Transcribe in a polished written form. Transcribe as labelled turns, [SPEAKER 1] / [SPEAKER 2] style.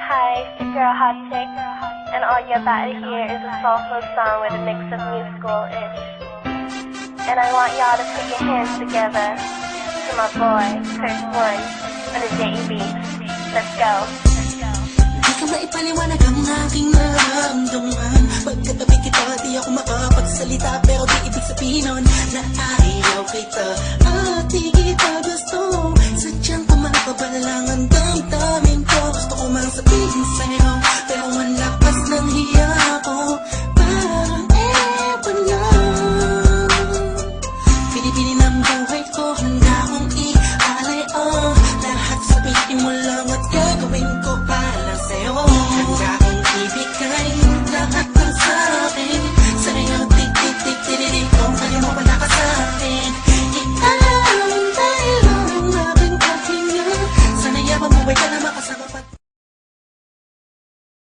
[SPEAKER 1] Hi, it's your girl Hot Chick, and all you're about to hear is a soulful song with a mix of musical-ish. And I want y'all to put your hands together to my boy, Chris One, on the JEB. Let's go.
[SPEAKER 2] Di ka maipaliwanag ang aking nararamdaman. Pagkatabi kita, di ako makapagsalita, pero di ibig sabihin nun na ayaw kita at di kita gusto. Sadyang kumapabalang ang damdamin ko. Gusto ko mang sabihin sa'yo, pero ang lakas ng hiya ko. Parang ewan lang. Pinipili ng buhay ko, handa akong i-alay lahat sabihin mo lang at gagawin ko para lang sa'yo. Handa akong ibigay lahat ng sa'kin sa'yo, tik-tik-tik-tik-tik. Kung kaya mo wala ka sa'kin, ikaw ang dahilan ng aking paghinga. Sana yaman mo ay